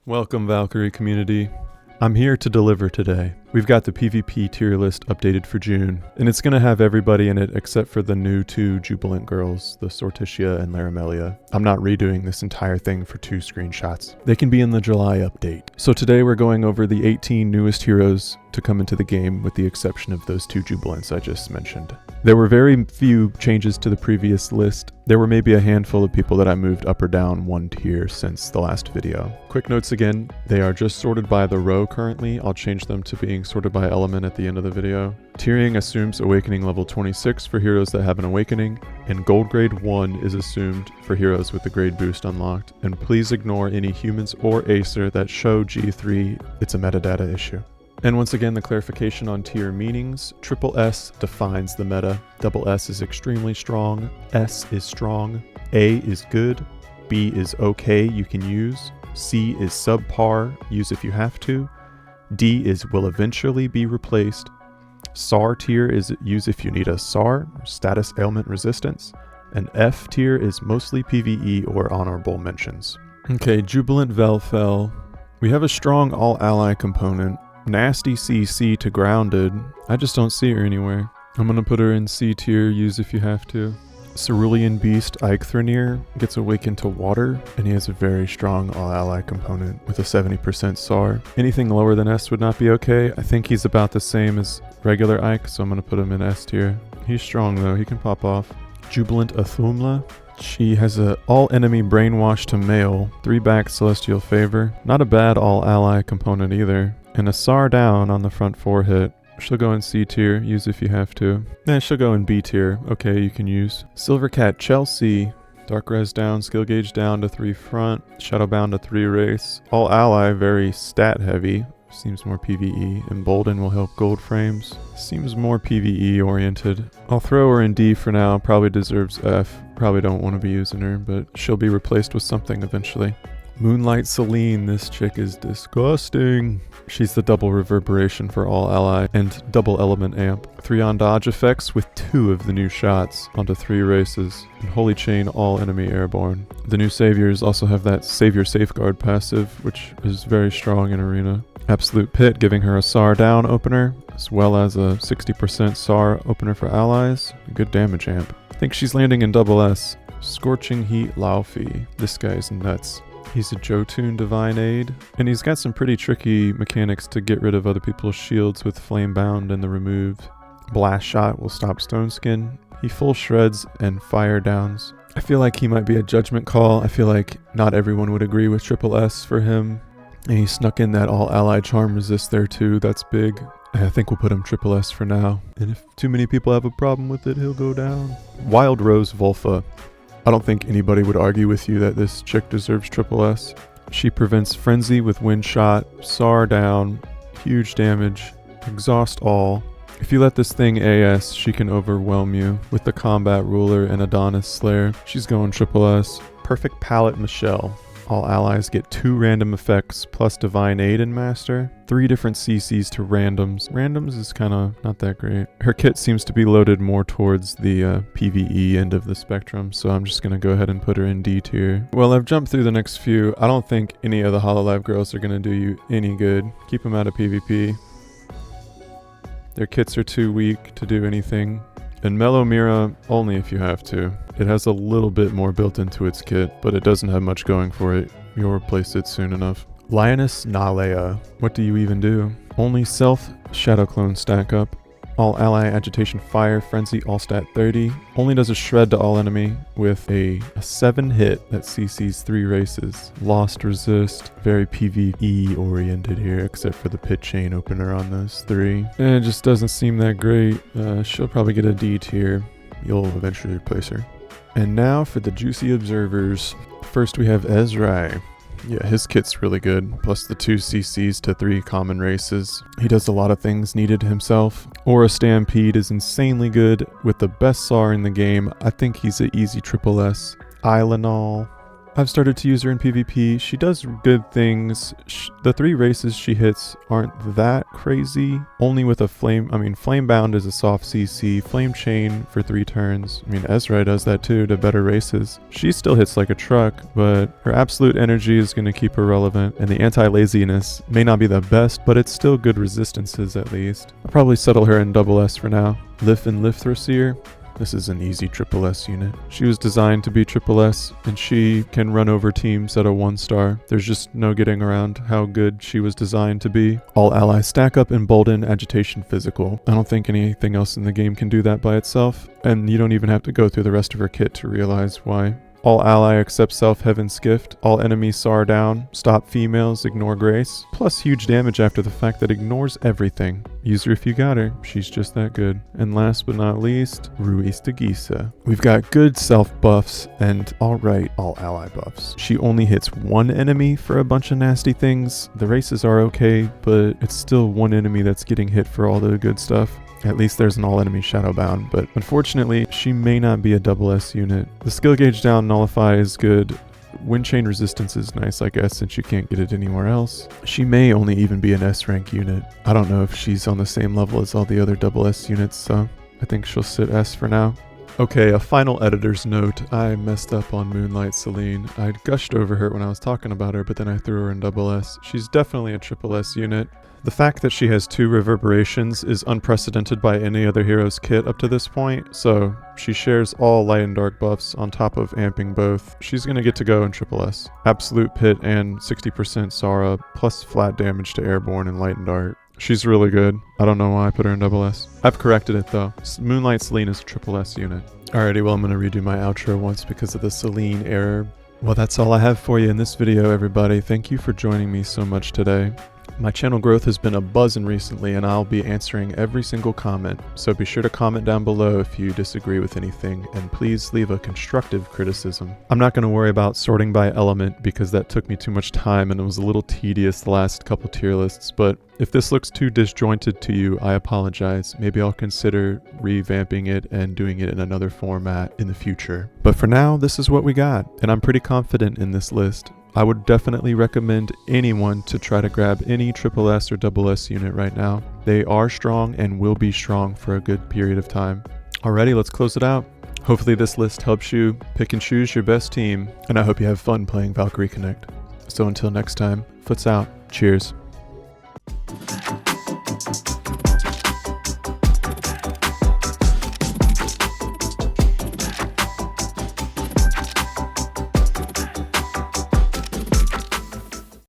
Welcome, Valkyrie community. I'm here to deliver today. We've got the PvP tier list updated for June, and it's going to have everybody in it except for the new two Jubilant girls, the Sortitia and Laramelia. I'm not redoing this entire thing for 2 screenshots. They can be in the July update. So today we're going over the 18 newest heroes to come into the game, with the exception of those 2 Jubilants I just mentioned. There were very few changes to the previous list. There were maybe a handful of people that I moved up or down 1 tier since the last video. Quick notes again, they are just sorted by the row currently. I'll change them to being sorted by element at the end of the video. Tiering assumes awakening level 26 for heroes that have an awakening, and gold grade 1 is assumed for heroes with the grade boost unlocked. And please ignore any humans or Acer that show G3, it's a metadata issue. And once again, the clarification on tier meanings. Triple S defines the meta. Double S is extremely strong. S is strong. A is good. B is okay, you can use. C is subpar, use if you have to. D is will eventually be replaced. SAR tier is use if you need a SAR, status ailment resistance. And F tier is mostly PvE or honorable mentions. Okay, Jubilant Velfel. We have a strong all-ally component. Nasty CC to grounded. I just don't see her anywhere. I'm gonna put her in C tier, use if you have to. Cerulean Beast Eikthrnir gets awakened to water, and he has a very strong all-ally component with a 70% SAR. Anything lower than S would not be okay. I think he's about the same as regular Ike, so I'm gonna put him in S tier. He's strong though, he can pop off. Jubilant Athumla. She has a all-enemy brainwash to male, 3 back celestial favor. Not a bad all-ally component either. And a SAR down on the front 4 hit. She'll go in C tier, use if you have to. She'll go in B tier, okay, you can use. Silvercat Chelsea, Dark Res down, skill gauge down to 3 front, Shadowbound to 3 race. All ally, very stat heavy, seems more PvE. Embolden will help gold frames, seems more PvE oriented. I'll throw her in D for now, probably deserves F. Probably don't want to be using her, but she'll be replaced with something eventually. Moonlight Celine, this chick is disgusting. She's the double reverberation for all ally and double element amp. 3 on dodge effects with 2 of the new shots onto 3 races. And Holy Chain all enemy airborne. The new saviors also have that Savior Safeguard passive, which is very strong in arena. Absolute Pit giving her a SAR down opener, as well as a 60% SAR opener for allies. A good damage amp. I think she's landing in double S. Scorching Heat Laufey. This guy's nuts. He's a Jotun Divine Aid, and he's got some pretty tricky mechanics to get rid of other people's shields with Flame Bound and the removed. Blast Shot will stop Stone Skin. He full shreds and fire downs. I feel like he might be a judgment call. I feel like not everyone would agree with Triple S for him. And he snuck in that all ally charm resist there too, that's big. I think we'll put him Triple S for now. And if too many people have a problem with it, he'll go down. Wild Rose Volfa. I don't think anybody would argue with you that this chick deserves Triple S. She prevents Frenzy with Wind Shot, SAR down, huge damage, exhaust all. If you let this thing AS, she can overwhelm you with the Combat Ruler and Adonis Slayer. She's going Triple S. Perfect Palette Michelle. All allies get 2 random effects plus Divine Aid and Master. 3 different CCs to randoms. Randoms is kind of not that great. Her kit seems to be loaded more towards the PvE end of the spectrum, so I'm just going to go ahead and put her in D tier. Well, I've jumped through the next few. I don't think any of the Hololive girls are going to do you any good. Keep them out of PvP. Their kits are too weak to do anything. And Mellow Mira, only if you have to. It has a little bit more built into its kit, but it doesn't have much going for it. You'll replace it soon enough. Lioness Nalea. What do you even do? Only self Shadow Clone stack up. All ally agitation fire, frenzy, all stat 30. Only does a shred to all enemy with a 7 hit that CCs 3 races. Lost resist, very PvE oriented here, except for the pit chain opener on those 3. And it just doesn't seem that great. She'll probably get a D tier. You'll eventually replace her. And now for the juicy observers. First we have Ezrai. Yeah, his kit's really good, plus the 2 CCs to 3 common races. He does a lot of things needed himself. Aura Stampede is insanely good with the best SAR in the game. I think he's an easy Triple S. Ilanol. I've started to use her in PvP. She does good things. The 3 races she hits aren't that crazy. Only with a Flamebound is a soft CC. Flame Chain for 3 turns. I mean, Ezra does that too to better races. She still hits like a truck, but her absolute energy is going to keep her relevant, and the anti-laziness may not be the best, but it's still good resistances at least. I'll probably settle her in double S for now. Lif and Lifthrasir. This is an easy triple S unit. She was designed to be triple S, and she can run over teams at a 1-star. There's just no getting around how good she was designed to be. All allies stack up, embolden, agitation, physical. I don't think anything else in the game can do that by itself, and you don't even have to go through the rest of her kit to realize why. All ally except self, heaven's gift. All enemies SAR down. Stop females, ignore grace. Plus huge damage after the fact that ignores everything. Use her if you got her. She's just that good. And last but not least, Ruiz de Gisa. We've got good self buffs and alright all ally buffs. She only hits 1 enemy for a bunch of nasty things. The races are okay, but it's still 1 enemy that's getting hit for all the good stuff. At least there's an all-enemy Shadowbound, but unfortunately, she may not be a double S unit. The skill gauge down Nullify is good. Wind Chain resistance is nice, I guess, since you can't get it anywhere else. She may only even be an S-rank unit. I don't know if she's on the same level as all the other double S units, so I think she'll sit S for now. Okay, a final editor's note. I messed up on Moonlight Celine. I'd gushed over her when I was talking about her, but then I threw her in double S. She's definitely a triple S unit. The fact that she has 2 reverberations is unprecedented by any other hero's kit up to this point, so she shares all light and dark buffs on top of amping both. She's gonna get to go in triple S. Absolute Pit and 60% Sara, plus flat damage to airborne and light and dark. She's really good. I don't know why I put her in double S. I've corrected it though. Moonlight Celine is a triple S unit. Alrighty, well I'm gonna redo my outro once because of the Celine error. Well, that's all I have for you in this video, everybody. Thank you for joining me so much today. My channel growth has been a buzzin' recently, and I'll be answering every single comment, so be sure to comment down below if you disagree with anything, and please leave a constructive criticism. I'm not going to worry about sorting by element because that took me too much time and it was a little tedious the last couple tier lists, but if this looks too disjointed to you, I apologize. Maybe I'll consider revamping it and doing it in another format in the future. But for now, this is what we got, and I'm pretty confident in this list. I would definitely recommend anyone to try to grab any triple S or double S unit right now. They are strong and will be strong for a good period of time. Alrighty, let's close it out. Hopefully this list helps you pick and choose your best team, and I hope you have fun playing Valkyrie Connect. So until next time, Foots out. Cheers.